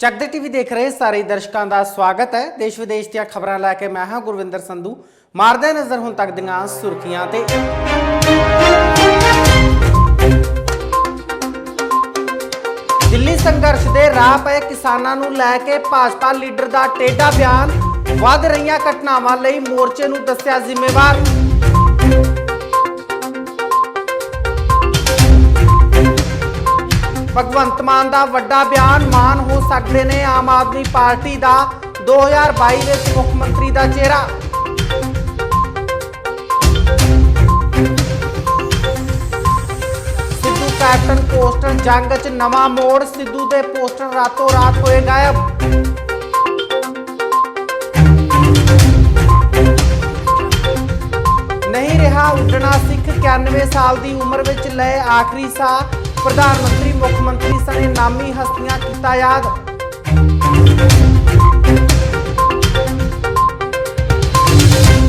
ਚੱਕਦੇ ਟੀਵੀ ਦੇਖ ਰਹੇ ਸਾਰੇ ਦਰਸ਼ਕਾਂ ਦਾ ਸਵਾਗਤ ਹੈ। ਦੇਸ਼ ਵਿਦੇਸ਼ ਦੀਆਂ ਖਬਰਾਂ ਲੈ ਕੇ ਮੈਂ ਹਾਂ ਗੁਰਵਿੰਦਰ ਸੰਧੂ। ਮਾਰਦੇ ਨਜ਼ਰ ਹੁਣ ਤੱਕ ਦੀਆਂ ਸੁਰਖੀਆਂ ਤੇ। ਦਿੱਲੀ ਸੰਘਰਸ਼ ਦੇ ਰਾਹ ਪਏ ਕਿਸਾਨਾਂ ਨੂੰ ਲੈ ਕੇ ਭਾਜਪਾ ਲੀਡਰ ਦਾ ਟੇਢਾ ਬਿਆਨ। ਵੱਧ ਰਹੀਆਂ ਘਟਨਾਵਾਂ ਲਈ ਮੋਰਚੇ ਨੂੰ ਦੱਸਿਆ ਜ਼ਿੰਮੇਵਾਰ। भगवंत मान का वड्डा बयान, मान हो सकते ने आम आदमी पार्टी का 2022 में मुख्यमंत्री का चेहरा। सिद्धू कैप्टन पोस्टर जंग च नवा मोड़, सिद्धू के पोस्टर रातों रात होए गायब। नहीं रहा उड्डना सिख, 91 साल की उम्र में लए आखिरी साह। प्रधानमंत्री मुख्यमंत्री सने नामी हस्तियां कीता याद।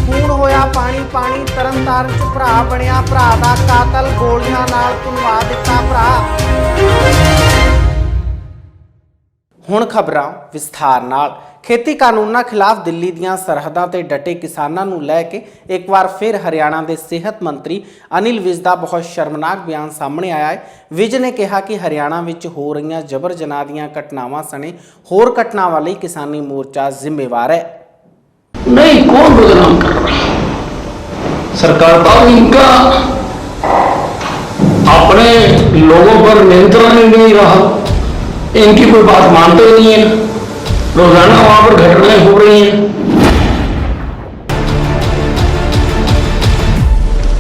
खून होया पानी पानी, तरन तारण च भरा बनिया भरा दा कातल, गोलियां नाल भुनवा दिता भरा। हुण खबरां विस्तार नाल। खेती कानूनां खिलाफ दिल्ली दीआं सरहदां ते डटे किसानां नूं लै के एक बार फिर हरियाणा के सेहत मंत्री अनिल विज का बहुत शर्मनाक बयान सामने आया है। विज ने कहा कि हरियाणा में हो रही जबर जनाह दीआं घटनावां सने होर घटनावां लई किसानी मोर्चा जिम्मेवार है। नहीं, कौन बदनाम कर रहा है? सरकार का इनका अपने लोगों पर नियंत्रण ही नहीं रहा, इनकी कोई बात मानते ही नहीं है। रोजाना वहां पर घटनाएं हो रही हैं,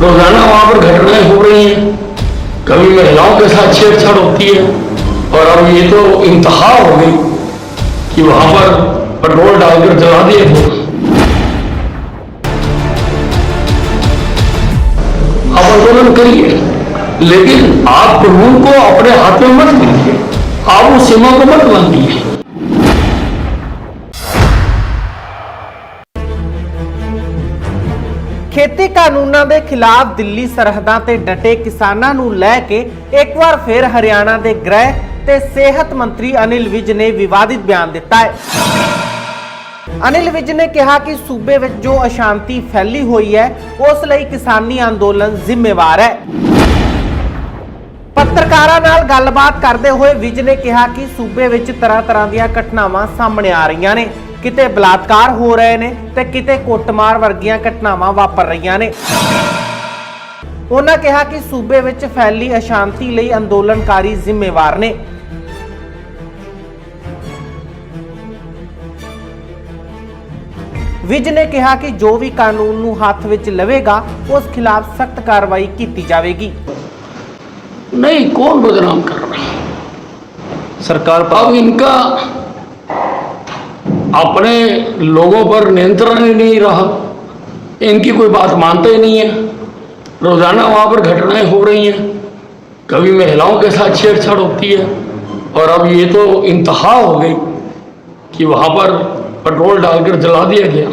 रोजाना वहां पर घटनाएं हो रही हैं। कभी महिलाओं के साथ छेड़छाड़ होती है और अब ये तो इंतहा हो गई कि वहां पर पेट्रोल डालकर जला दिए थे। आप आंदोलन करिए, लेकिन आप कानून को अपने हाथ में मत लीजिए, आप उस सीमा को मत बांधिए। खेती कानूनां दे खिलाफ दिल्ली सरहदां ते डटे किसानां नूं लै के एक बार फिर हरियाणा के गृह ते सेहत मंत्री अनिल विज ने विवादित बयान दिता है। अनिल विज ने कहा कि सूबे विच जो अशांति फैली हुई है उस लई किसानी अंदोलन जिम्मेवार है। पत्रकारां नाल गलबात करते हुए विज ने कहा कि सूबे विच तरह तरह दीआं घटनावां सामने आ रही ने, किते बलात्कार हो रहे ने ते किते कुटमार वर्गियां घटनावां वापर रही ने। उन्होंने कहा कि सूबे विच फैली अशांति लई अंदोलनकारी जिम्मेवार ने। विज ने कहा कि जो भी कानून नूं हाथ विच लवेगा उस खिलाफ सख्त कार्रवाई की जाएगी। नहीं, कौन बदनाम कर रहा है? सरकार का इनका अपने लोगों पर नियंत्रण ही नहीं रहा, इनकी कोई बात मानते ही नहीं है। रोजाना वहां पर घटनाएं हो रही हैं, कभी महिलाओं के साथ छेड़छाड़ होती है और अब ये तो इंतहा हो गई कि वहां पर पेट्रोल डालकर जला दिया गया।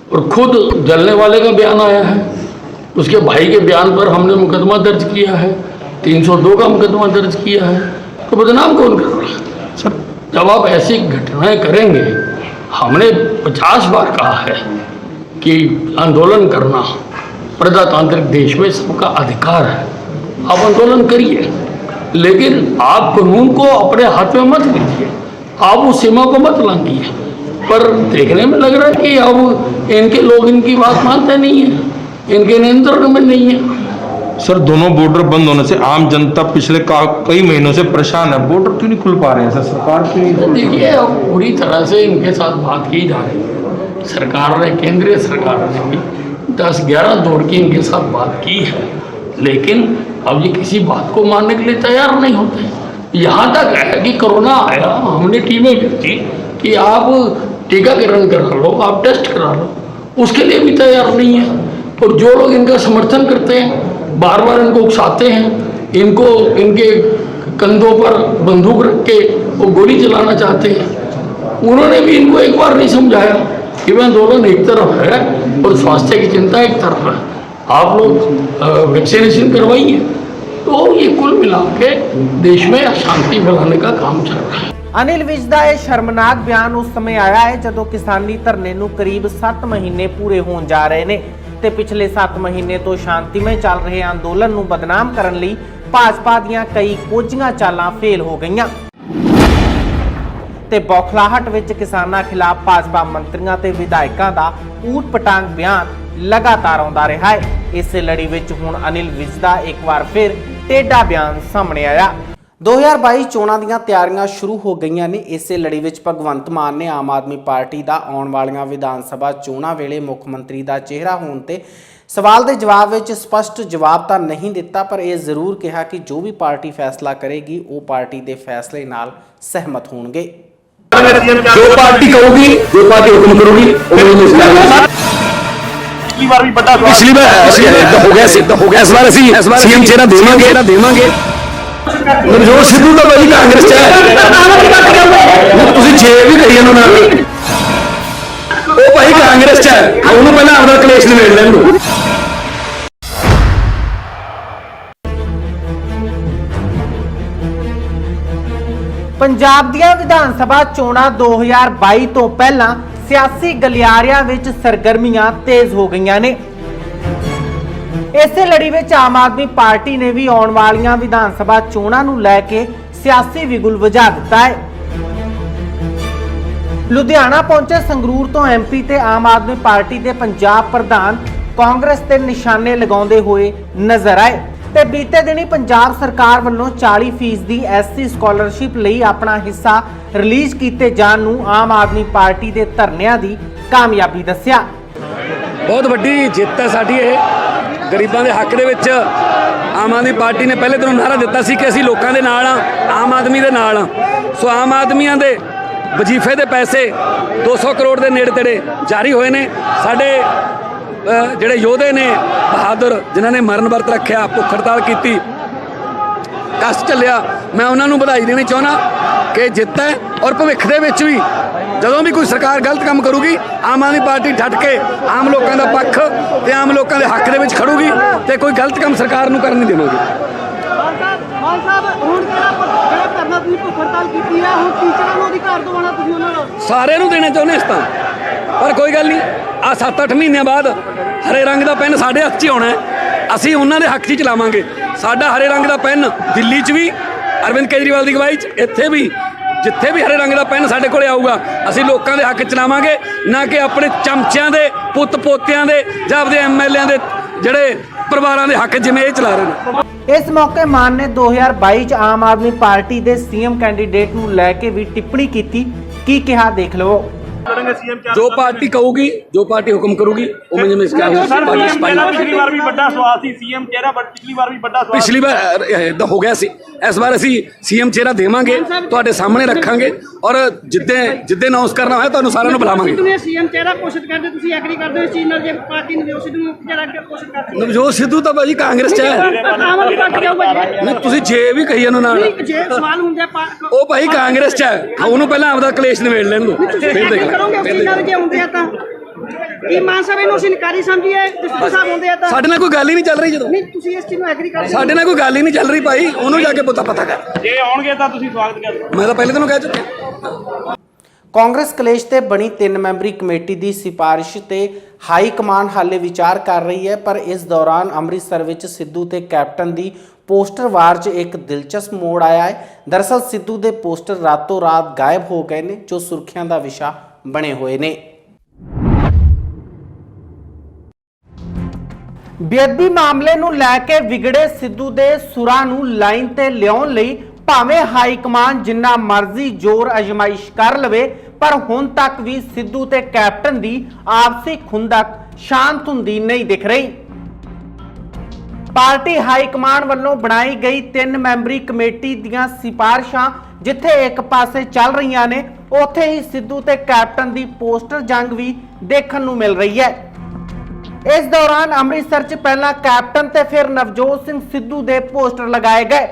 और खुद जलने वाले का बयान आया है, उसके भाई के बयान पर हमने मुकदमा दर्ज किया है, 302 का मुकदमा दर्ज किया है। तो बदनाम कौन कर रहा है? सर, जब आप ऐसी घटनाएं करेंगे, हमने 50 बार कहा है कि आंदोलन करना प्रजातांत्रिक देश में सबका अधिकार है, आप आंदोलन करिए, लेकिन आप कानून को अपने हाथ में मत लीजिए, आप उस सीमा को मत लांघिए। पर देखने में लग रहा है कि अब इनके लोग इनकी बात मानते नहीं है, इनके नियंत्रण में नहीं है। सर, दोनों बॉर्डर बंद होने से आम जनता पिछले कई महीनों से परेशान है। बॉर्डर क्यों नहीं खुल पा रहे हैं सर? सरकार क्यों नहीं? देखिए, अब पूरी तरह से इनके साथ बात की जा रही है। सरकार ने, केंद्रीय सरकार ने भी 10-11 दौर की इनके साथ बात की है, लेकिन अब ये किसी बात को मानने के लिए तैयार नहीं होते। यहाँ तक है कि कोरोना आया, हमने टीमें भेजी कि आप टीकाकरण करा लो, आप टेस्ट करा लो, उसके लिए भी तैयार नहीं है। और जो लोग इनका समर्थन करते हैं, बार बार इनको उकसाते हैं, इनको इनके कंधों पर बंदूक रख के वो गोली चलाना चाहते हैं, उन्होंने भी इनको एक बार नहीं समझाया कि वह आंदोलन एक तरफ है और स्वास्थ्य की चिंता एक तरफ है। आप लोग वैक्सीनेशन करवाइए। तो ये कुल मिला के देश में अशांति फैलाने का काम चल रहा है। ਅਨਿਲ ਵਿਜ ਦਾ ਇਹ ਸ਼ਰਮਨਾਕ ਬਿਆਨ ਉਸ ਸਮੇਂ ਆਇਆ ਹੈ ਜਦੋਂ ਕਿਸਾਨੀ ਧਰਨੇ ਨੂੰ ਕਰੀਬ 7 ਮਹੀਨੇ ਪੂਰੇ ਹੋਣ ਜਾ ਰਹੇ ਨੇ ਤੇ ਪਿਛਲੇ 7 ਮਹੀਨੇ ਤੋਂ ਸ਼ਾਂਤੀਮਈ ਚੱਲ ਰਹੇ ਅੰਦੋਲਨ ਨੂੰ ਬਦਨਾਮ ਕਰਨ ਲਈ ਭਾਜਪਾ ਦੀਆਂ ਕਈ ਕੋਝੀਆਂ ਚਾਲਾਂ ਫੇਲ ਹੋ ਗਈਆਂ ਤੇ ਬੌਖਲਾਹਟ ਵਿੱਚ ਕਿਸਾਨਾਂ ਖਿਲਾਫ ਭਾਜਪਾ ਮੰਤਰੀਆਂ ਤੇ ਵਿਧਾਇਕਾਂ ਦਾ ਊਟ-ਪਟਾਂਗ ਬਿਆਨ ਲਗਾਤਾਰ ਆਉਂਦਾ ਰਿਹਾ ਹੈ। ਇਸੇ ਲੜੀ ਵਿੱਚ ਹੁਣ ਅਨਿਲ ਵਿਜ ਦਾ ਇੱਕ ਵਾਰ ਫਿਰ ਟੇਢਾ ਬਿਆਨ ਸਾਹਮਣੇ ਆਇਆ। 2022 ਚੋਣਾਂ ਦੀਆਂ ਤਿਆਰੀਆਂ ਸ਼ੁਰੂ ਹੋ ਗਈਆਂ ਨੇ। ਇਸੇ ਲੜੀ ਵਿੱਚ ਭਗਵੰਤ ਮਾਨ ਨੇ ਆਮ ਆਦਮੀ ਪਾਰਟੀ ਦਾ ਆਉਣ ਵਾਲੀਆਂ ਵਿਧਾਨ ਸਭਾ ਚੋਣਾਂ ਵੇਲੇ ਮੁੱਖ ਮੰਤਰੀ ਦਾ ਚਿਹਰਾ ਹੋਣ ਤੇ ਸਵਾਲ ਦੇ ਜਵਾਬ ਵਿੱਚ ਸਪਸ਼ਟ ਜਵਾਬ ਤਾਂ ਨਹੀਂ ਦਿੱਤਾ, ਪਰ ਇਹ ਜ਼ਰੂਰ ਕਿਹਾ ਕਿ ਜੋ ਵੀ ਪਾਰਟੀ ਫੈਸਲਾ ਕਰੇਗੀ ਉਹ ਪਾਰਟੀ ਦੇ ਫੈਸਲੇ ਨਾਲ ਸਹਿਮਤ ਹੋਣਗੇ। जो पार्टी कहोगी, जो पार्टी हुक्म करोगी, पिछली बार भी बड़ा पिछली बार हो गया इस बार सीएम चेहरा देवांगे नवजोत सिद्धू तो भाई कांग्रेस च है तुसी जे भी कही जानो ना वो भाई कांग्रेस च है ਉਹਨੂੰ ਪਹਿਲਾਂ ਆਪਣਾ ਕਲੇਸ਼ ਨਿਬੇੜ ਲੈਣ ਦਿਓ। ਪੰਜਾਬ ਦੀਆਂ ਵਿਧਾਨ ਸਭਾ ਚੋਣਾਂ 2022 ਤੋਂ ਪਹਿਲਾਂ ਸਿਆਸੀ ਗਲਿਆਰਿਆਂ ਵਿੱਚ ਸਰਗਰਮੀਆਂ ਤੇਜ਼ ਹੋ ਗਈਆਂ ਨੇ। ਇਸੇ ਲੜੀ ਵਿੱਚ ਆਮ ਆਦਮੀ ਪਾਰਟੀ ਨੇ ਵੀ ਆਉਣ ਵਾਲੀਆਂ ਵਿਧਾਨ ਸਭਾ ਚੋਣਾਂ ਨੂੰ ਲੈ ਕੇ ਸਿਆਸੀ ਵਿਗੁਲ ਵਜਾ ਦਿੱਤਾ ਹੈ। ਲੁਧਿਆਣਾ ਪਹੁੰਚੇ ਸੰਗਰੂਰ ਤੋਂ ਐਮਪੀ ਤੇ ਆਮ ਆਦਮੀ ਪਾਰਟੀ ਦੇ ਪੰਜਾਬ ਪ੍ਰਧਾਨ ਕਾਂਗਰਸ ਤੇ ਨਿਸ਼ਾਨੇ ਲਗਾਉਂਦੇ ਹੋਏ ਨਜ਼ਰ ਆਏ ਤੇ ਬੀਤੇ ਦਿਨੀ ਪੰਜਾਬ ਸਰਕਾਰ ਵੱਲੋਂ 40% ਦੀ ਐਸਸੀ ਸਕਾਲਰਸ਼ਿਪ ਲਈ ਆਪਣਾ ਹਿੱਸਾ ਰਿਲੀਜ਼ ਕੀਤੇ ਜਾਣ ਨੂੰ ਆਮ ਆਦਮੀ ਪਾਰਟੀ ਦੇ ਧਰਨਿਆਂ ਦੀ ਕਾਮਯਾਬੀ ਦੱਸਿਆ। ਬਹੁਤ ਵੱਡੀ ਜਿੱਤ ਹੈ ਸਾਡੀ ਇਹ ਗਰੀਬਾਂ ਦੇ ਹੱਕ ਦੇ ਵਿੱਚ। ਆਮ ਆਦਮੀ ਪਾਰਟੀ ਨੇ ਪਹਿਲੇ ਦਿਨੋਂ ਨਾਅਰਾ ਦਿੱਤਾ ਸੀ ਕਿ ਅਸੀਂ ਲੋਕਾਂ ਦੇ ਨਾਲ ਆ, ਆਮ ਆਦਮੀ ਦੇ ਨਾਲ ਆ। ਸੋ ਆਮ ਆਦਮੀਆਂ ਦੇ ਵਜ਼ੀਫੇ ਦੇ ਪੈਸੇ 200 ਕਰੋੜ ਦੇ ਨੇੜੇ ਤੇੜੇ ਜਾਰੀ ਹੋਏ ਨੇ। ਸਾਡੇ ਜਿਹੜੇ ਯੋਧੇ ਨੇ ਬਹਾਦਰ ਜਿਨ੍ਹਾਂ ਨੇ ਮਰਨ ਵਰਤ ਰੱਖਿਆ, ਭੁੱਖ ਹੜਤਾਲ ਕੀਤੀ, ਕਸ਼ਟ ਚੱਲਿਆ, ਮੈਂ ਉਹਨਾਂ ਨੂੰ ਵਧਾਈ ਦੇਣੀ ਚਾਹੁੰਦਾ ਕਿ ਜਿੱਤ ਹੈ। ਔਰ ਭਵਿੱਖ ਦੇ ਵਿੱਚ ਵੀ ਜਦੋਂ ਵੀ ਕੋਈ ਸਰਕਾਰ ਗਲਤ ਕੰਮ ਕਰੂਗੀ ਆਮ ਆਦਮੀ ਪਾਰਟੀ ਡਟ ਕੇ ਆਮ ਲੋਕਾਂ ਦਾ ਪੱਖ ਤੇ ਆਮ ਲੋਕਾਂ ਦੇ ਹੱਕ ਦੇ ਵਿੱਚ ਖੜੂਗੀ ਤੇ ਕੋਈ ਗਲਤ ਕੰਮ ਸਰਕਾਰ ਨੂੰ ਕਰਨ ਨਹੀਂ ਦੇਵਾਂਗੇ। ਮਾਨ ਸਾਹਿਬ ਹੁਣ ਜਿਹੜਾ ਕਰਨਾ ਤੁਸੀਂ ਭੁੱਖ ਹੜਤਾਲ ਕੀਤੀ ਹੈ, ਹੁਣ ਟੀਚਰਾਂ ਨੂੰ ਅਧਿਕਾਰ ਦਿਵਾਉਣਾ ਤੁਸੀਂ ਉਹਨਾਂ ਨੂੰ ਸਾਰਿਆਂ ਨੂੰ ਦੇਣੇ ਚਾਹੁੰਦੇ ਇਸ ਤਾਂ, ਪਰ ਕੋਈ ਗੱਲ ਨਹੀਂ। ਆ 7-8 ਮਹੀਨਿਆਂ ਬਾਅਦ ਹਰੇ ਰੰਗ ਦਾ ਪੈਨ ਸਾਡੇ ਹੱਥ 'ਚ ਹੀ ਆਉਣਾ ਹੈ। ਅਸੀਂ ਉਹਨਾਂ ਦੇ ਹੱਕ 'ਚ ਹੀ ਚਲਾਵਾਂਗੇ। ਸਾਡਾ ਹਰੇ ਰੰਗ ਦਾ ਪੈਨ ਦਿੱਲੀ 'ਚ ਵੀ ਅਰਵਿੰਦ ਕੇਜਰੀਵਾਲ ਦੀ ਅਗਵਾਈ 'ਚ, ਇੱਥੇ ਵੀ ਜਿੱਥੇ ਵੀ ਹਰੇ ਰੰਗ ਦਾ ਪੈਨ ਸਾਡੇ ਕੋਲੇ ਆਊਗਾ ਅਸੀਂ ਲੋਕਾਂ ਦੇ ਹੱਕ 'ਚ ਚਲਾਵਾਂਗੇ, ਨਾ ਕਿ ਆਪਣੇ ਚਮਚਿਆਂ ਦੇ ਪੁੱਤ ਪੋਤਿਆਂ ਦੇ ਜਾਂ ਆਪਦੇ ਐਮਐਲਏਆਂ ਦੇ ਜਿਹੜੇ ਪਰਿਵਾਰਾਂ ਦੇ ਹੱਕ ਜਿਵੇਂ ਇਹ ਚਲਾ ਰਹੇ ਨੇ। ਇਸ ਮੌਕੇ ਮਾਨ ਨੇ 2022 ਚ ਆਮ ਆਦਮੀ ਪਾਰਟੀ ਦੇ ਸੀਐਮ ਕੈਂਡੀਡੇਟ ਨੂੰ ਲੈ ਕੇ ਵੀ ਟਿੱਪਣੀ ਕੀਤੀ। ਕੀ ਕਿਹਾ ਦੇਖ ਲਵੋ। ਜੋ ਪਾਰਟੀ ਕਹੂਗੀ, ਜੋ ਪਾर्टी हुक्म करूगी वो मैं जिस पिछली बार भी बड़ा सवाल थी सीएम चेहरा, बट पिछली बार भी बड़ा सवाल पिछली बार हो गया सी। इस बार ਅਸੀਂ ਸੀਐਮ ਚਿਹਰਾ ਦੇਵਾਂਗੇ, ਤੁਹਾਡੇ ਸਾਹਮਣੇ ਰੱਖਾਂਗੇ ਔਰ ਜਿੱਦੇ ਅਨਾਉਂਸ ਕਰਨਾ ਹੋਇਆ ਤੁਹਾਨੂੰ ਸਾਰਿਆਂ ਨੂੰ ਬੁਲਾਵਾਂਗੇ। ਤੁਸੀਂ ਸੀਐਮ ਚਿਹਰਾ ਘੋਸ਼ਿਤ ਕਰਦੇ, ਤੁਸੀਂ ਐਗਰੀ ਕਰਦੇ ਹੋ ਇਸ ਚੀਜ਼ ਨਾਲ ਜੇ ਪਾਰਟੀ ਨਵਜੋਤ ਸਿੱਧੂ ਨੂੰ ਚਿਹਰਾ ਘੋਸ਼ਿਤ ਕਰਦੇ? ਨਵਜੋਤ ਸਿੱਧੂ ਤਾਂ ਭਾਜੀ ਕਾਂਗਰਸ ਚ ਹੈ। ਆਮ ਆਦਮੀ ਪਾਰਟੀ ਜਾਊਗਾ ਨਹੀਂ ਤੁਸੀਂ ਜੇ ਵੀ ਕਹੀ ਜਾਨੋ ਨਾਲ ਜੇ ਸਵਾਲ ਹੁੰਦੇ ਉਹ ਭਾਈ ਕਾਂਗਰਸ ਚ ਹੈ। ਉਹਨੂੰ ਪਹਿਲਾਂ ਆਪਦਾ ਕਲੇਸ਼ ਨਿਬੇੜ ਲੈਣ ਦਿਓ, ਫਿਰ ਦੇਖ ਕਰੋਗੇ ਜੇ ਹੁੰਦੇ ਆ ਤਾਂ ਕੀ ਮਾਨ ਸਾਹਿਬ ਇਹਨੂੰ ਅਸੀਂ ਨਕਾਰੀ ਸਮਝੀਏ? ਜਿਸ ਸਾਹਿਬ ਹੁੰਦੇ ਆ ਤਾਂ ਸਾਡੇ ਨਾਲ ਕੋਈ ਗੱਲ ਹੀ ਨਹੀਂ ਚੱਲ ਰਹੀ। ਜਦੋਂ ਨਹੀਂ ਤੁਸੀਂ ਇਸ ਚੀਜ਼ ਨੂੰ ਐਗਰੀ ਕਰਦੇ ਸਾਡੇ ਨਾਲ ਕੋਈ ਗੱਲ ਹੀ ਨਹੀਂ ਚੱਲ ਰਹੀ ਭਾਈ, ਉਹਨੂੰ ਜਾ ਕੇ ਪਤਾ ਕਰ। ਜੇ ਆਉਣਗੇ ਤਾਂ ਤੁਸੀਂ ਸਵਾਗਤ ਕਰੋ। ਮੈਂ ਤਾਂ ਪਹਿਲੇ ਦਿਨੋਂ ਕਹਿ ਚੁੱਕਿਆ। ਕਾਂਗਰਸ ਕਲੇਸ਼ ਤੇ ਬਣੀ 3 ਮੈਂਬਰੀ ਕਮੇਟੀ ਦੀ ਸਿਫਾਰਿਸ਼ ਤੇ ਹਾਈ ਕਮਾਨ ਹਾਲੇ ਵਿਚਾਰ ਕਰ ਰਹੀ ਹੈ, ਪਰ ਇਸ ਦੌਰਾਨ ਅੰਮ੍ਰਿਤਸਰ ਵਿੱਚ ਸਿੱਧੂ ਤੇ ਕੈਪਟਨ ਦੀ ਪੋਸਟਰ ਵਾਰ 'ਚ ਇੱਕ ਦਿਲਚਸਪ ਮੋੜ ਆਇਆ ਹੈ। ਦਰਅਸਲ ਸਿੱਧੂ ਦੇ ਪੋਸਟਰ ਰਾਤੋਂ ਰਾਤ ਗਾਇਬ ਹੋ ਗਏ ਨੇ, ਜੋ ਸੁਰਖੀਆਂ ਦਾ ਵਿਸ਼ਾ ਬਣੇ ਹੋਏ ਨੇ। ਬੇਅਦਬੀ ਮਾਮਲੇ ਨੂੰ ਲੈ ਕੇ ਵਿਗੜੇ ਸਿੱਧੂ ਦੇ ਸੁਰਾਂ ਨੂੰ ਲਾਈਨ ਤੇ ਲਿਆਉਣ ਲਈ ਭਾਵੇਂ ਹਾਈ ਕਮਾਨ ਜਿੰਨਾ ਮਰਜ਼ੀ ਜ਼ੋਰ ਅਜ਼ਮਾਇਸ਼ ਕਰ ਲਵੇ, ਪਰ ਹੁਣ ਤੱਕ ਵੀ ਸਿੱਧੂ ਤੇ ਕੈਪਟਨ ਦੀ ਆਪਸੀ ਖੁੰਦਕ ਸ਼ਾਂਤ ਹੁੰਦੀ ਨਹੀਂ ਦਿਖ ਰਹੀ। ਪਾਰਟੀ ਹਾਈ ਕਮਾਨ ਵੱਲੋਂ ਬਣਾਈ ਗਈ 3 ਮੈਂਬਰੀ ਕਮੇਟੀ ਦੀਆਂ ਸਿਫਾਰਿਸ਼ਾਂ ਜਿੱਥੇ ਇੱਕ ਪਾਸੇ ਚੱਲ ਰਹੀਆਂ ਨੇ, ਉੱਥੇ ਹੀ ਸਿੱਧੂ ਤੇ ਕੈਪਟਨ ਦੀ ਪੋਸਟਰ ਜੰਗ ਵੀ ਦੇਖਣ ਨੂੰ ਮਿਲ ਰਹੀ ਹੈ। ਇਸ ਦੌਰਾਨ ਅੰਮ੍ਰਿਤਸਰ 'ਚ ਪਹਿਲਾਂ ਕੈਪਟਨ ਤੇ ਫਿਰ ਨਵਜੋਤ ਸਿੰਘ ਸਿੱਧੂ ਦੇ ਪੋਸਟਰ ਲਗਾਏ ਗਏ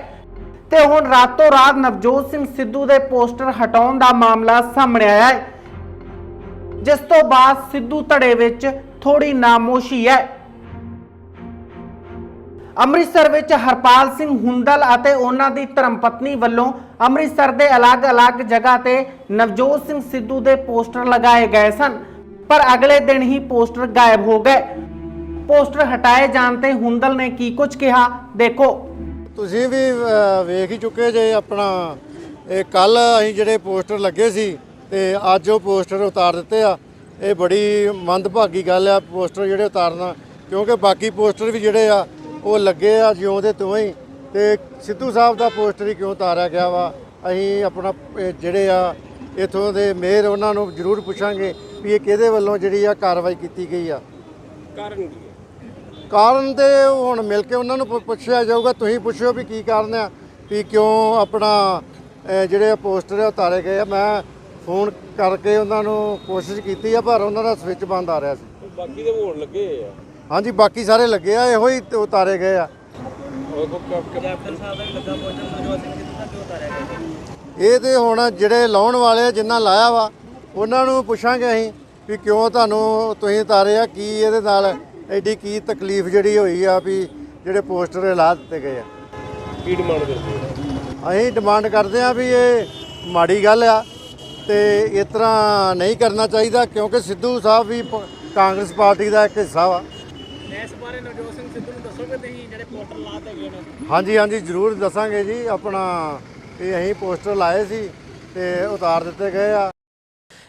ਤੇ ਹੁਣ ਰਾਤੋਂ ਰਾਤ ਨਵਜੋਤ ਸਿੰਘ ਸਿੱਧੂ ਦੇ ਪੋਸਟਰ ਹਟਾਉਣ ਦਾ ਮਾਮਲਾ ਸਾਹਮਣੇ ਆਇਆ ਹੈ, ਜਿਸ ਤੋਂ ਬਾਅਦ ਸਿੱਧੂ ਧੜੇ ਵਿੱਚ ਥੋੜੀ ਨਾਮੋਸ਼ੀ ਹੈ। ਅੰਮ੍ਰਿਤਸਰ ਵਿੱਚ ਹਰਪਾਲ ਸਿੰਘ ਹੁੰਦਲ ਅਤੇ ਉਹਨਾਂ ਦੀ ਧਰਮਪਤਨੀ ਵੱਲੋਂ ਅੰਮ੍ਰਿਤਸਰ ਦੇ ਅਲੱਗ-ਅਲੱਗ ਜਗ੍ਹਾ ਤੇ ਨਵਜੋਤ ਸਿੰਘ ਸਿੱਧੂ ਦੇ ਪੋਸਟਰ ਲਗਾਏ ਗਏ ਸਨ, ਪਰ ਅਗਲੇ ਦਿਨ ਹੀ ਪੋਸਟਰ ਗਾਇਬ ਹੋ ਗਏ। ਪੋਸਟਰ ਹਟਾਏ ਜਾਣ ਤੇ ਹੁੰਦਲ ਨੇ ਕੀ ਕੁਝ ਕਿਹਾ, ਦੇਖੋ। ਤੁਸੀਂ ਵੀ ਵੇਖ ਹੀ ਚੁੱਕੇ ਜੇ ਆਪਣਾ ਇਹ ਕੱਲ ਅਸੀਂ ਜਿਹੜੇ ਪੋਸਟਰ ਲੱਗੇ ਸੀ ਤੇ ਅੱਜ ਉਹ ਪੋਸਟਰ ਉਤਾਰ ਦਿੱਤੇ ਆ। ਇਹ ਬੜੀ ਮੰਦਭਾਗੀ ਗੱਲ ਆ ਪੋਸਟਰ ਜਿਹੜੇ ਉਤਾਰਨਾ, ਕਿਉਂਕਿ ਬਾਕੀ ਪੋਸਟਰ ਵੀ ਜਿਹੜੇ ਆ ਉਹ ਲੱਗੇ ਆ ਜਿਉਂ ਦੇ ਤਿਉਂ ਹੀ, ਤੇ ਸਿੱਧੂ ਸਾਹਿਬ ਦਾ ਪੋਸਟਰ ਹੀ ਕਿਉਂ ਉਤਾਰਿਆ ਗਿਆ ਵਾ। ਅਸੀਂ ਆਪਣਾ ਜਿਹੜੇ ਆ ਇੱਥੋਂ ਦੇ ਮੇਅਰ ਉਹਨਾਂ ਨੂੰ ਜ਼ਰੂਰ ਪੁੱਛਾਂਗੇ ਵੀ ਇਹ ਕਿਹਦੇ ਵੱਲੋਂ ਜਿਹੜੀ ਆ ਕਾਰਵਾਈ ਕੀਤੀ ਗਈ ਆ। ਕਾਰਨ ਤੇ ਹੁਣ ਮਿਲ ਕੇ ਉਹਨਾਂ ਨੂੰ ਪੁੱਛਿਆ ਜਾਊਗਾ। ਤੁਸੀਂ ਪੁੱਛੋ ਵੀ ਕੀ ਕਾਰਨ ਆ, ਵੀ ਕਿਉਂ ਆਪਣਾ ਜਿਹੜੇ ਪੋਸਟਰ ਆ ਉਤਾਰੇ ਗਏ ਆ। ਮੈਂ ਫੋਨ ਕਰਕੇ ਉਹਨਾਂ ਨੂੰ ਕੋਸ਼ਿਸ਼ ਕੀਤੀ ਆ, ਪਰ ਉਹਨਾਂ ਦਾ ਸਵਿਚ ਬੰਦ ਆ ਰਿਹਾ ਸੀ। ਬਾਕੀ ਦੇ ਹੋਣ ਲੱਗੇ ਆ। ਹਾਂਜੀ, ਬਾਕੀ ਸਾਰੇ ਲੱਗੇ ਆ, ਇਹੋ ਹੀ ਉਤਾਰੇ ਗਏ ਆ। ਇਹ ਤੇ ਹੁਣ ਜਿਹੜੇ ਲਾਉਣ ਵਾਲੇ ਜਿੰਨਾ ਲਾਇਆ ਵਾ ਉਹਨਾਂ ਨੂੰ ਪੁੱਛਾਂਗੇ ਅਸੀਂ ਵੀ ਕਿਉਂ ਤੁਸੀਂ ਉਤਾਰੇ ਆ, ਕੀ ਇਹਦੇ ਨਾਲ ਐਡੀ ਕੀ ਤਕਲੀਫ ਜਿਹੜੀ ਹੋਈ ਆ ਵੀ ਜਿਹੜੇ ਪੋਸਟਰ ਲਾ ਦਿੱਤੇ ਗਏ ਆ। ਕੀ ਡਿਮਾਂਡ ਕਰਦੇ ਅਸੀਂ ਡਿਮਾਂਡ ਕਰਦੇ ਆ ਵੀ ਇਹ ਮਾੜੀ ਗੱਲ ਆ ਤੇ ਇਸ ਤਰ੍ਹਾਂ ਨਹੀਂ ਕਰਨਾ ਚਾਹੀਦਾ, ਕਿਉਂਕਿ ਸਿੱਧੂ ਸਾਹਿਬ ਵੀ ਕਾਂਗਰਸ ਪਾਰਟੀ ਦਾ ਇੱਕ ਹਿੱਸਾ ਵਾ। ਇਸ ਬਾਰੇ ਨਵਜੋਤ ਸਿੰਘ ਸਿੱਧੂ ਨੂੰ ਦੱਸੋਗੇ ਤੁਸੀਂ ਜਿਹੜੇ ਪੋਸਟਰ ਲਾਤੇ ਗਏ ਨੇ? ਹਾਂਜੀ ਹਾਂਜੀ, ਜ਼ਰੂਰ ਦੱਸਾਂਗੇ ਜੀ। ਆਪਣਾ ਇਹ ਅਸੀਂ ਪੋਸਟਰ ਲਾਏ ਸੀ ਤੇ ਉਤਾਰ ਦਿੱਤੇ ਗਏ ਆ।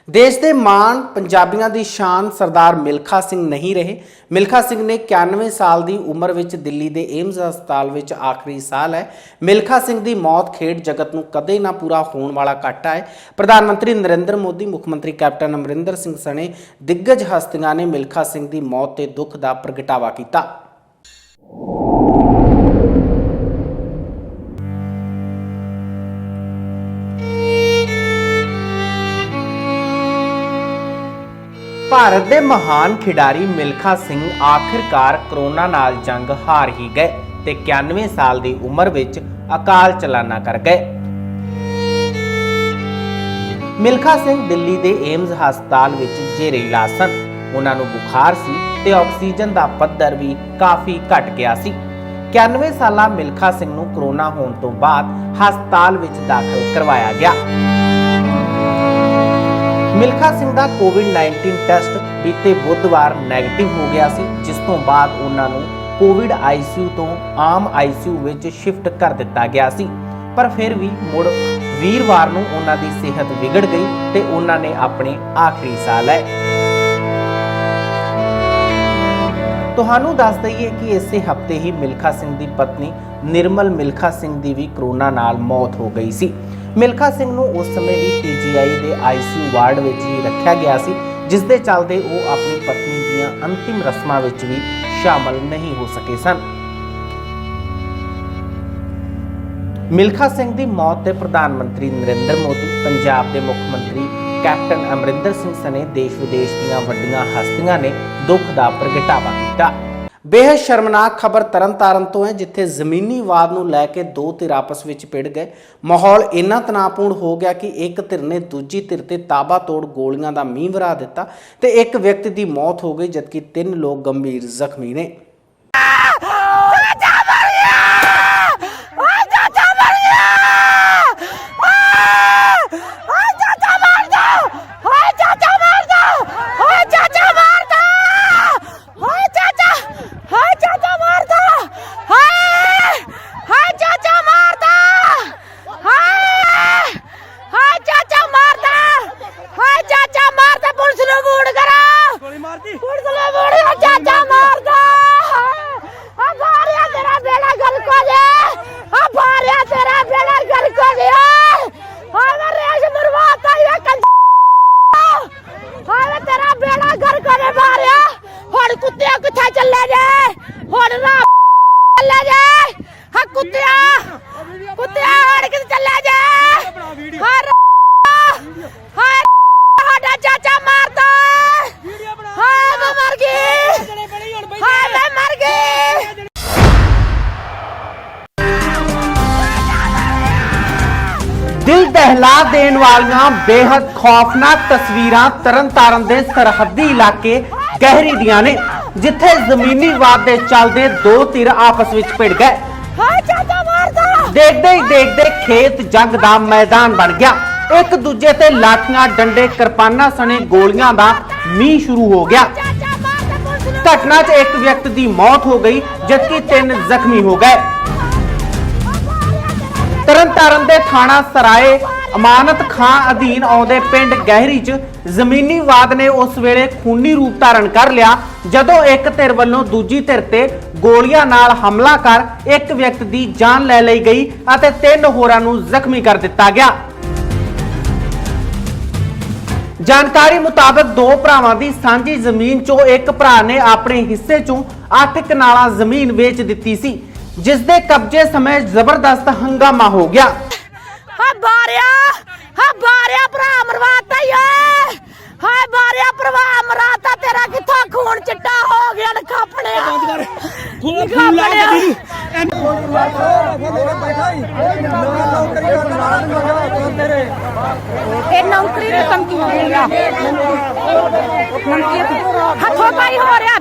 ਦੇਸ਼ ਦੇ ਮਾਣ ਪੰਜਾਬੀਆਂ ਦੀ ਸ਼ਾਨ ਸਰਦਾਰ ਮਿਲਖਾ ਸਿੰਘ ਨਹੀਂ ਰਹੇ। ਮਿਲਖਾ ਸਿੰਘ ਨੇ 91 ਸਾਲ ਦੀ ਉਮਰ ਵਿੱਚ ਦਿੱਲੀ ਦੇ ਏਮਜ਼ ਹਸਪਤਾਲ ਵਿੱਚ ਆਖਰੀ ਸਾਹ ਹੈ। ਮਿਲਖਾ ਸਿੰਘ ਦੀ ਮੌਤ ਖੇਡ ਜਗਤ ਨੂੰ ਕਦੇ ਨਾ ਪੂਰਾ ਹੋਣ ਵਾਲਾ ਘਾਟਾ ਹੈ। ਪ੍ਰਧਾਨ ਮੰਤਰੀ ਨਰਿੰਦਰ ਮੋਦੀ, ਮੁੱਖ ਮੰਤਰੀ ਕੈਪਟਨ ਅਮਰਿੰਦਰ ਸਿੰਘ ਸਣੇ ਦਿੱਗਜ ਹਸਤੀਆਂ ਨੇ ਮਿਲਖਾ ਸਿੰਘ ਦੀ ਮੌਤ ਤੇ ਦੁੱਖ ਦਾ ਪ੍ਰਗਟਾਵਾ ਕੀਤਾ। ਭਾਰਤ ਦੇ ਮਹਾਨ ਖਿਡਾਰੀ ਮਿਲਖਾ ਸਿੰਘ ਆਖਿਰਕਾਰ ਕਰੋਨਾ ਨਾਲ ਜੰਗ ਹਾਰ ਹੀ ਗਏ ਤੇ 91 ਸਾਲ ਦੀ ਉਮਰ ਵਿੱਚ ਅਕਾਲ ਚਲਾਣਾ ਕਰ ਗਏ। ਮਿਲਖਾ ਸਿੰਘ ਦਿੱਲੀ ਦੇ ਏਮਜ਼ ਹਸਪਤਾਲ ਵਿੱਚ ਜੇਰੇ ਇਲਾਜ ਸਨ। ਉਹਨਾਂ ਨੂੰ ਬੁਖਾਰ ਸੀ ਤੇ ਆਕਸੀਜਨ ਦਾ ਪੱਧਰ ਵੀ ਕਾਫੀ ਘਟ ਗਿਆ ਸੀ। 91 ਸਾਲਾ ਮਿਲਖਾ ਸਿੰਘ ਨੂੰ ਕਰੋਨਾ ਹੋਣ ਤੋਂ ਬਾਅਦ ਹਸਪਤਾਲ ਵਿੱਚ ਦਾਖਲ ਕਰਵਾਇਆ ਗਿਆ। ਮਿਲਖਾ ਸਿੰਘ ਦਾ ਕੋਵਿਡ-19 ਟੈਸਟ ਬੀਤੇ ਬੁੱਧਵਾਰ ਨੈਗੇਟਿਵ ਹੋ ਗਿਆ ਸੀ, ਜਿਸ ਤੋਂ ਬਾਅਦ ਉਹਨਾਂ ਨੂੰ ਕੋਵਿਡ ਆਈਸੀਯੂ ਤੋਂ ਆਮ ਆਈਸੀਯੂ ਵਿੱਚ ਸ਼ਿਫਟ ਕਰ ਦਿੱਤਾ ਗਿਆ ਸੀ। ਪਰ ਫਿਰ ਵੀ ਮੁੜ ਵੀਰਵਾਰ ਨੂੰ ਉਹਨਾਂ ਦੀ ਸਿਹਤ ਵਿਗੜ ਗਈ ਤੇ ਉਹਨਾਂ ਨੇ ਆਪਣੇ ਆਖਰੀ ਸਾਹ ਲਏ। ਤੁਹਾਨੂੰ ਦੱਸ ਦਈਏ ਕਿ ਇਸੇ ਹਫਤੇ ਹੀ ਮਿਲਖਾ ਸਿੰਘ ਦੀ ਪਤਨੀ ਨਿਰਮਲ ਮਿਲਖਾ ਸਿੰਘ ਦੀ ਵੀ ਕਰੋਨਾ ਨਾਲ ਮੌਤ ਹੋ ਗਈ ਸੀ। ਮਿਲਖਾ ਸਿੰਘ ਨੂੰ ਉਸ ਸਮੇਂ ਵੀ ਪੀਜੀਆਈ ਦੇ ਆਈਸੀਯੂ ਵਾਰਡ ਵਿੱਚ ਹੀ ਰੱਖਿਆ ਗਿਆ ਸੀ, ਜਿਸ ਦੇ ਚੱਲਦੇ ਉਹ ਆਪਣੀ ਪਤਨੀ ਦੀਆਂ ਅੰਤਿਮ ਰਸਮਾਂ ਵਿੱਚ ਵੀ ਸ਼ਾਮਲ ਨਹੀਂ ਹੋ ਸਕੇ ਸਨ। ਮਿਲਖਾ ਸਿੰਘ ਦੀ ਮੌਤ ਤੇ ਪ੍ਰਧਾਨ ਮੰਤਰੀ ਨਰਿੰਦਰ ਮੋਦੀ, ਪੰਜਾਬ ਦੇ ਮੁੱਖ ਮੰਤਰੀ ਕੈਪਟਨ ਅਮਰਿੰਦਰ ਸਿੰਘ ਸਣੇ ਦੇਸ਼ ਵਿਦੇਸ਼ ਦੀਆਂ ਵੱਡੀਆਂ ਹਸਤੀਆਂ ਨੇ ਦੁੱਖ ਦਾ ਪ੍ਰਗਟਾਵਾ ਕੀਤਾ। ਬੇहद ਸ਼ਰਮਨਾਕ ਖਬਰ ਤਰਨਤਾਰਨ ਤੋਂ ਹੈ, ਜਿੱਥੇ ਜ਼ਮੀਨੀ ਵਾਦ ਨੂੰ ਲੈ ਕੇ ਦੋ ਧਿਰ ਆਪਸ ਵਿੱਚ ਭਿੜ ਗਏ। ਮਾਹੌਲ ਇੰਨਾ ਤਣਾਅਪੂਰਨ ਹੋ ਗਿਆ ਕਿ ਇੱਕ ਧਿਰ ਨੇ ਦੂਜੀ ਧਿਰ ਤੇ ਤਾਬਾ-ਤੋੜ ਗੋਲੀਆਂ ਦਾ ਮੀਂਹ ਵਰਾ ਦਿੱਤਾ ਤੇ ਇੱਕ ਵਿਅਕਤੀ ਦੀ ਮੌਤ ਹੋ ਗਈ, ਜਦਕਿ 3 ਲੋਕ ਗੰਭੀਰ ਜ਼ਖਮੀ ਨੇ। दिल दहला देने वालियां बेहद खौफनाक तस्वीरां तरनतारन दे सरहदी इलाके गहरी दियां ने, ਜਿੱਥੇ ਜ਼ਮੀਨੀ ਵਿਵਾਦ ਦੇ ਚੱਲਦੇ ਦੋ ਧਿਰ ਆਪਸ ਵਿੱਚ ਭਿੜ ਗਏ। ਹਾਏ ਚਾਚਾ ਮਾਰਦਾ। ਦੇਖਦੇ ਹੀ ਦੇਖਦੇ ਖੇਤ ਜੰਗ ਦਾ ਮੈਦਾਨ ਬਣ ਗਿਆ। ਇੱਕ ਦੂਜੇ ਤੇ ਲਾਠੀਆਂ, ਡੰਡੇ, ਕਿਰਪਾਨਾਂ ਸਣੇ ਗੋਲੀਆਂ ਦਾ ਮੀਂਹ ਸ਼ੁਰੂ ਹੋ ਗਿਆ। ਚਾਚਾ ਮਾਰਦਾ ਪੁਲਿਸ ਨੂੰ। ਘਟਨਾ 'ਚ ਇੱਕ ਵਿਅਕਤੀ ਦੀ ਮੌਤ ਹੋ ਗਈ ਜਦਕਿ 3 ਜ਼ਖਮੀ ਹੋ ਗਏ। ਤਰਨਤਾਰਨ ਦੇ ਥਾਣਾ ਸਰਾਏ ਅਮਾਨਤ ਖਾਂ ਅਧੀਨ ਆਉਂਦੇ ਪਿੰਡ ਗਹਿਰੀ 'ਚ ਜ਼ਮੀਨੀ ਵਿਵਾਦ ਨੇ ਉਸ ਵੇਲੇ ਖੂਨੀ ਰੂਪ ਧਾਰਨ ਕਰ ਲਿਆ ਜਦੋਂ ਇੱਕ ਧਿਰ ਵੱਲੋਂ ਦੂਜੀ ਧਿਰ ਤੇ ਗੋਲੀਆਂ ਨਾਲ ਹਮਲਾ ਕਰ ਇੱਕ ਵਿਅਕਤੀ ਦੀ ਜਾਨ ਲੈ ਲਈ ਗਈ ਅਤੇ 3 ਹੋਰਾਂ ਨੂੰ ਜ਼ਖਮੀ ਕਰ ਦਿੱਤਾ ਗਿਆ। ਜਾਣਕਾਰੀ ਮੁਤਾਬਕ ਦੋ ਭਰਾਵਾਂ ਦੀ ਸਾਂਝੀ ਜ਼ਮੀਨ 'ਚੋਂ ਇੱਕ ਭਰਾ ਨੇ ਆਪਣੇ ਹਿੱਸੇ 'ਚੋਂ 8 ਕਨਾਲਾਂ ਜ਼ਮੀਨ ਵੇਚ ਦਿੱਤੀ ਸੀ, ਜਿਸ ਦੇ ਕਬਜ਼ੇ ਸਮੇਂ ਜ਼ਬਰਦਸਤ ਹੰਗਾਮਾ ਹੋ ਗਿਆ। ਹਾਂ ਬਾਰਿਆ ਭਰਾ ਮਰਵਾਤਾ ਈ ਓਏ। ਹਾਏ ਬਾਰਿਆ ਭਰਾ ਮਰਾਤਾ ਤੇਰਾ ਕਿੱਥੋਂ ਖੂਨ ਚਿੱਟਾ ਹੋ ਗਿਆ ਨਖਾਪੜਿਆ। ਖੂਨ ਲਾ ਕੇ ਇਹ ਨੌਕਰੀ ਦੀ ਧਮਕੀ ਹੋ ਰਹੀ ਆ। ਹੱਥੋਂ ਪਾਈ ਹੋ ਰਿਹਾ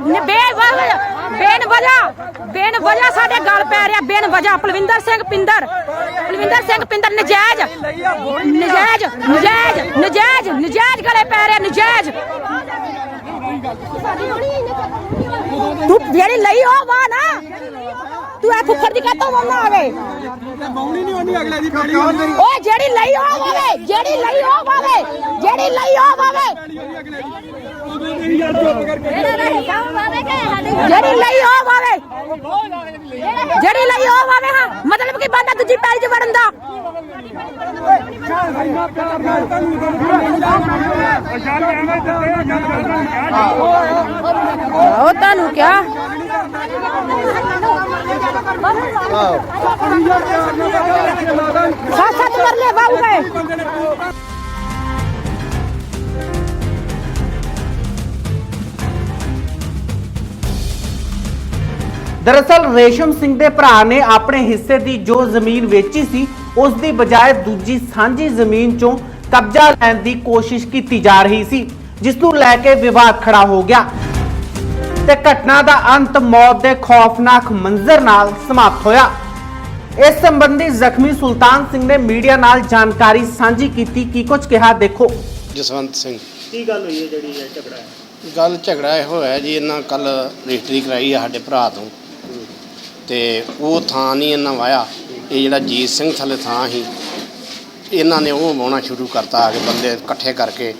ਬੇਨ ਵਜਾ ਸਾਡੇ ਗਲ ਪੈ ਰਿਹਾ। ਬੇਨ ਵਜਾ ਪਲਵਿੰਦਰ ਸਿੰਘ ਪਿੰਦਰ ਨਜਾਇਜ਼ ਗਲੇ ਪੈ ਰਿਹਾ। ਨਜਾਇਜ਼ ਤੂੰ ਜਿਹੜੀ ਲਈ ਹੋ ਵਾ ਨਾ ਤੂੰ ਐ ਫੁੱਫੜ ਦੀ ਕਾਤੋਂ ਮੰਨਾ ਆਵੇ ਓਏ ਜਿਹੜੀ ਲਈ ਹੋ ਵਾਵੇ ਜਿਹੜੀ ਲਈ ਹੋ ਵਾਵੇ ਜਿਹੜੀ ਲਈ ਹੋ ਵਾਵੇ ਹਾਂ ਮਤਲਬ ਕਿ ਬੰਦਾ ਦੂਜੀ ਪੈਲੀ 'ਚ ਵੜਨ ਦਾ। ਉਹ ਤੁਹਾਨੂੰ ਕਿਹਾ ਸੱਤ ਮਰਲੇ ਬਾਬੂ ਗਏ। ਦਰਅਸਲ ਰੇਸ਼ਮ ਸਿੰਘ ਦੇ ਭਰਾ ਨੇ ਆਪਣੇ ਹਿੱਸੇ ਦੀ ਜੋ ਜ਼ਮੀਨ ਵੇਚੀ ਸੀ ਉਸ ਦੀ ਬਜਾਏ ਦੂਜੀ ਸਾਂਝੀ ਜ਼ਮੀਨ 'ਚੋਂ ਕਬਜ਼ਾ ਲੈਣ ਦੀ ਕੋਸ਼ਿਸ਼ ਕੀਤੀ ਜਾ ਰਹੀ ਸੀ, ਜਿਸ ਨੂੰ ਲੈ ਕੇ ਵਿਵਾਦ ਖੜਾ ਹੋ ਗਿਆ ਤੇ ਘਟਨਾ ਦਾ ਅੰਤ ਮੌਤ ਦੇ ਖੌਫਨਾਕ ਮੰਜ਼ਰ ਨਾਲ ਸਮਾਪਤ ਹੋਇਆ। ਇਸ ਸੰਬੰਧੀ ਜ਼ਖਮੀ ਸੁਲਤਾਨ ਸਿੰਘ ਨੇ ਮੀਡੀਆ ਨਾਲ ਜਾਣਕਾਰੀ ਸਾਂਝੀ ਕੀਤੀ। ਕੀ ਕੁਝ ਕਿਹਾ ਦੇਖੋ। ਜਸਵੰਤ ਸਿੰਘ। ਕੀ ਗੱਲ ਹੋਈ ਹੈ ਜਿਹੜੀ ਇਹ ਝਗੜਾ ਹੈ? ਗੱਲ ਝਗੜਾ ਇਹੋ ਹੋਇਆ ਜੀ, ਇਹਨਾਂ ਕੱਲ ਰਜਿਸਟਰੀ ਕਰਾਈ ਆ ਸਾਡੇ ਭਰਾ ਤੋਂ ਤੇ ਉਹ ਥਾਂ ਨਹੀਂ ਇਹਨਾਂ ਵਾਇਆ। ਇਹ ਜਿਹੜਾ ਜੀਤ ਸਿੰਘ ਥੱਲੇ ਥਾਂ ਸੀ ਇਹਨਾਂ ਨੇ ਉਹ ਵਾਹੁਣਾ ਸ਼ੁਰੂ ਕਰਤਾ। ਆ ਕੇ ਬੰਦੇ ਇਕੱਠੇ ਕਰਕੇ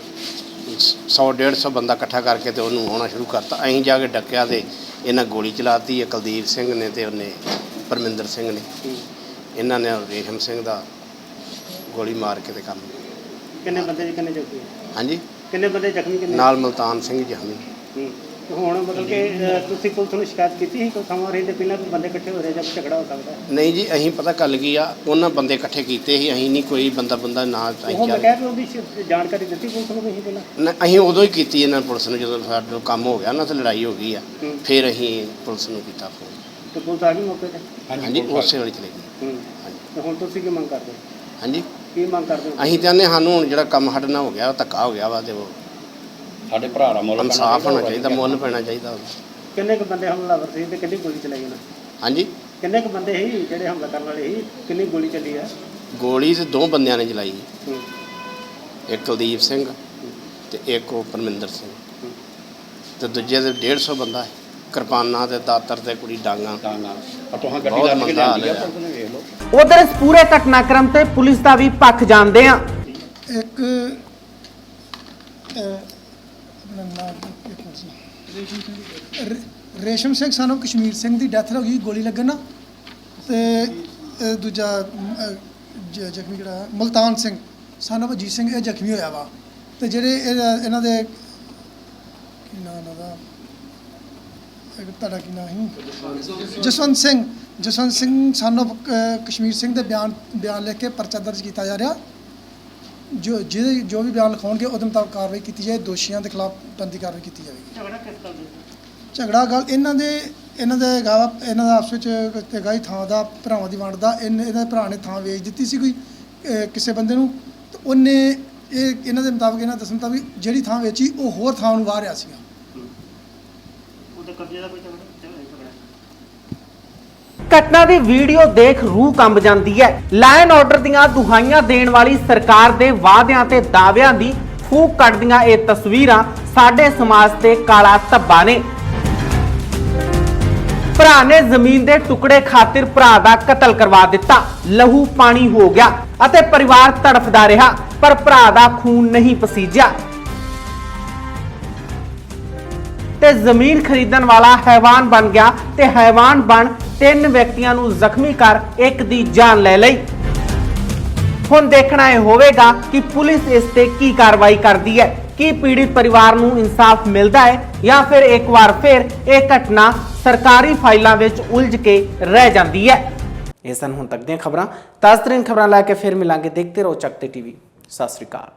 100-150 ਬੰਦਾ ਇਕੱਠਾ ਕਰਕੇ ਤੇ ਉਹਨੂੰ ਵਾਹੁਣਾ ਸ਼ੁਰੂ ਕਰਤਾ। ਅਸੀਂ ਜਾ ਕੇ ਡੱਕਿਆ ਤੇ ਇਹਨਾਂ ਗੋਲੀ ਚਲਾਤੀ ਹੈ ਕੁਲਦੀਪ ਸਿੰਘ ਨੇ ਤੇ ਉਹਨੇ ਪਰਮਿੰਦਰ ਸਿੰਘ ਨੇ। ਇਹਨਾਂ ਨੇ ਰੇਸ਼ਮ ਸਿੰਘ ਦਾ ਗੋਲੀ ਮਾਰ ਕੇ ਤੇ ਕੰਮ। ਕਿੰਨੇ ਬੰਦੇ ਕਿੰਨੇ ਜ਼ਖਮੀ? ਹਾਂਜੀ ਕਿੰਨੇ ਬੰਦੇ ਜ਼ਖਮੀ? ਕਿੰਨੇ ਨਾਲ ਮਲਤਾਨ ਸਿੰਘ ਜ਼ਖਮੀ। ਹੁਣ ਮਤਲਬ ਕਿ ਤੁਸੀਂ ਪੁਲਿਸ ਨੂੰ ਸ਼ਿਕਾਇਤ ਕੀਤੀ ਸੀ ਕੋਈ ਸਮਾਂ ਰਹੀ ਤੇ ਪਹਿਲਾਂ ਵੀ ਬੰਦੇ ਇਕੱਠੇ ਹੋ ਰਹੇ ਜਦ ਝਗੜਾ ਹੋ ਸਕਦਾ? ਨਹੀਂ ਜੀ, ਅਸੀਂ ਪਤਾ ਗੱਲ ਕੀ ਆ, ਉਹਨਾਂ ਬੰਦੇ ਇਕੱਠੇ ਕੀਤੇ ਸੀ। ਅਸੀਂ ਨਹੀਂ ਕੋਈ ਬੰਦਾ ਨਾ ਉਹ ਮੈਂ ਕਹਿ ਉਹਦੀ ਜਾਣਕਾਰੀ ਦਿੱਤੀ ਪੁਲਿਸ ਨੂੰ ਤੁਸੀਂ ਪਹਿਲਾਂ? ਅਸੀਂ ਉਦੋਂ ਹੀ ਕੀਤੀ ਇਹਨਾਂ ਪੁਲਿਸ ਨੂੰ ਜਦੋਂ ਸਾਡਾ ਕੰਮ ਹੋ ਗਿਆ ਨਾ ਤੇ ਲੜਾਈ ਹੋ ਗਈ ਆ, ਫਿਰ ਅਸੀਂ ਪੁਲਿਸ ਨੂੰ ਕੀਤਾ ਫੋਨ ਤੇ ਪੁਲਿਸ ਆ ਗਈ ਮੌਕੇ ਤੇ? ਹਾਂਜੀ, ਉਸੇ ਵੇਲੇ ਚਲੇ ਗਈ। ਤੇ ਹੁਣ ਤੁਸੀਂ ਕੀ ਮੰਗ ਕਰਦੇ ਹੋ? ਹਾਂਜੀ, ਕੀ ਮੰਗ ਕਰਦੇ ਹੋ? ਅਸੀਂ ਚਾਹੁੰਦੇ ਸਾਨੂੰ ਹੁਣ ਜਿਹੜਾ ਕੰਮ ਸਾਡੇ ਨਾਲ ਹੋ ਗਿਆ, ਉਹ ਧੱਕਾ ਹੋ ਗਿਆ ਵਾ ਤੇ ਉਹ ਸਾਡੇ ਭਰਾ ਦਾ ਮੁੱਲ ਇਨਸਾਫ ਹੋਣਾ ਚਾਹੀਦਾ, ਮੁੱਲ ਪੈਣਾ ਚਾਹੀਦਾ। ਕਿੰਨੇ ਕੁ ਬੰਦੇ ਹਮਲਾਵਰ ਸੀ ਤੇ ਕਿੰਨੀ ਗੋਲੀ ਚਲਾਈ ਉਹਨਾਂ? ਹਾਂਜੀ, ਕਿੰਨੇ ਕੁ ਬੰਦੇ ਸੀ ਜਿਹੜੇ ਹਮਲਾ ਕਰਨ ਵਾਲੇ ਸੀ? ਕਿੰਨੀ ਗੋਲੀ ਚੱਲੀ ਆ? ਗੋਲੀ ਤੇ 2 ਬੰਦਿਆਂ ਨੇ ਚਲਾਈ, ਇੱਕ ਕੁਲਦੀਪ ਸਿੰਘ ਤੇ ਇੱਕ ਉਹ ਪਰਮਿੰਦਰ ਸਿੰਘ ਤੇ ਦੂਜੇ ਦੇ 150 ਬੰਦਾ ਹੈ। ਕਿਰਪਾਨਾਂ ਤੇ ਦਾਤਰ ਤੇ ਕੁੜੀ ਡਾਂਗਾ। ਉਧਰ ਇਸ ਪੂਰੇ ਘਟਨਾਕ੍ਰਮ ਤੇ ਪੁਲਿਸ ਦਾ ਵੀ ਪੱਖ ਜਾਣਦੇ ਆ। ਇੱਕ ਰੇਸ਼ਮ ਸਿੰਘ ਸਾਨੂੰ ਕਸ਼ਮੀਰ ਸਿੰਘ ਦੀ ਡੈਥ ਹੋ ਗਈ ਗੋਲੀ ਲੱਗਣ ਨਾਲ, ਤੇ ਦੂਜਾ ਜ਼ਖਮੀ ਜਿਹੜਾ ਮਲਤਾਨ ਸਿੰਘ ਸਾਨੂੰ ਅਜੀਤ ਸਿੰਘ ਇਹ ਜ਼ਖਮੀ ਹੋਇਆ ਵਾ। ਤੇ ਜਿਹੜੇ ਇਹਨਾਂ ਦੇ ਕੀ ਨਾਂ ਦਾ ਤੁਹਾਡਾ ਕੀ ਨਾਂ ਸੀ? ਜਸਵੰਤ ਸਿੰਘ ਸਾਨੂੰ ਕਸ਼ਮੀਰ ਸਿੰਘ ਦੇ ਬਿਆਨ ਲਿਖ ਕੇ ਪਰਚਾ ਦਰਜ ਕੀਤਾ ਜਾ ਰਿਹਾ। ਜੋ ਵੀ ਬਿਆਨ ਲਿਖਾਉਣਗੇ ਉਹਦੇ ਮੁਤਾਬਕ ਕਾਰਵਾਈ ਕੀਤੀ ਜਾਏ। ਦੋਸ਼ੀਆਂ ਦੇ ਖਿਲਾਫ ਬਣਦੀ ਕਾਰਵਾਈ ਕੀਤੀ ਜਾਵੇਗੀ। ਝਗੜਾ ਕਿਸ ਗੱਲ ਦਾ? ਝਗੜਾ ਗੱਲ ਇਹਨਾਂ ਦਾ ਆਪਸ ਵਿੱਚ ਹੈਗਾ ਹੀ ਥਾਂ ਦਾ, ਭਰਾਵਾਂ ਦੀ ਵੰਡ ਦਾ। ਇਹਨਾਂ ਦੇ ਭਰਾ ਨੇ ਥਾਂ ਵੇਚ ਦਿੱਤੀ ਸੀ ਕੋਈ ਕਿਸੇ ਬੰਦੇ ਨੂੰ, ਤੇ ਉਹਨੇ ਇਹਨਾਂ ਦੇ ਮੁਤਾਬਕ ਇਹਨਾਂ ਦੱਸਣ ਤਾਂ ਵੀ ਜਿਹੜੀ ਥਾਂ ਵੇਚੀ ਉਹ ਹੋਰ ਥਾਂ ਨੂੰ ਵਾਹ ਰਿਹਾ ਸੀਗਾ। ਤੇ ਕਬਜ਼ੇ ਦਾ ਕੋਈ ਝਗੜਾ? ਘਟਨਾ ਦੀ ਵੀਡੀਓ ਦੇਖ ਰੂਹ ਕੰਬ ਜਾਂਦੀ ਹੈ। ਲਾਅ ਆਰਡਰ ਦੀਆਂ ਦੁਹਾਈਆਂ ਦੇਣ ਵਾਲੀ ਸਰਕਾਰ ਦੇ ਵਾਅਦਿਆਂ ਤੇ ਦਾਅਵਿਆਂ ਦੀ ਫੂਕ ਕੱਢਦੀਆਂ ਇਹ ਤਸਵੀਰਾਂ ਸਾਡੇ ਸਮਾਜ ਤੇ ਕਾਲਾ ਧੱਬਾ ਨੇ। ਭਰਾ ਨੇ ਜ਼ਮੀਨ ਦੇ ਟੁਕੜੇ ਖਾਤਰ ਭਰਾ ਦਾ ਕਤਲ ਕਰਵਾ ਦਿੱਤਾ, ਲਹੂ ਪਾਣੀ ਹੋ ਗਿਆ ਅਤੇ ਪਰਿਵਾਰ ਤੜਫਦਾ ਰਿਹਾ, ਪਰ ਭਰਾ ਦਾ ਖੂਨ ਨਹੀਂ ਪਸੀਜਿਆ ਤੇ ਜ਼ਮੀਨ ਖਰੀਦਣ ਵਾਲਾ ਹੈਵਾਨ ਬਣ ਗਿਆ ਤੇ ਹੈਵਾਨ ਬਣ 3 ਵਿਅਕਤੀਆਂ ਨੂੰ ਜ਼ਖਮੀ ਕਰ ਇੱਕ ਦੀ ਜਾਨ ਲੈ ਲਈ। ਹੁਣ ਦੇਖਣਾ ਇਹ ਹੋਵੇਗਾ ਕਿ ਪੁਲਿਸ ਇਸ ਤੇ ਕੀ ਕਾਰਵਾਈ ਕਰਦੀ ਹੈ। ਕੀ ਪੀੜਿਤ ਪਰਿਵਾਰ ਨੂੰ ਇਨਸਾਫ ਮਿਲਦਾ ਹੈ ਜਾਂ ਫਿਰ ਇੱਕ ਵਾਰ ਫਿਰ ਇਹ ਘਟਨਾ ਸਰਕਾਰੀ ਫਾਈਲਾਂ ਵਿੱਚ ਉਲਝ ਕੇ ਰਹਿ ਜਾਂਦੀ ਹੈ। ਇਹ ਸਨ ਹੁਣ ਤੱਕ ਦੀਆਂ ਖਬਰਾਂ। ਤਾਜ਼ਾ ਤਰੀਨ ਖਬਰਾਂ ਲੈ ਕੇ ਫਿਰ ਮਿਲਾਂਗੇ। ਦੇਖਦੇ ਰਹੋ ਚੱਕ ਤੇ ਟੀਵੀ। ਸਤਿ ਸ੍ਰੀ ਅਕਾਲ।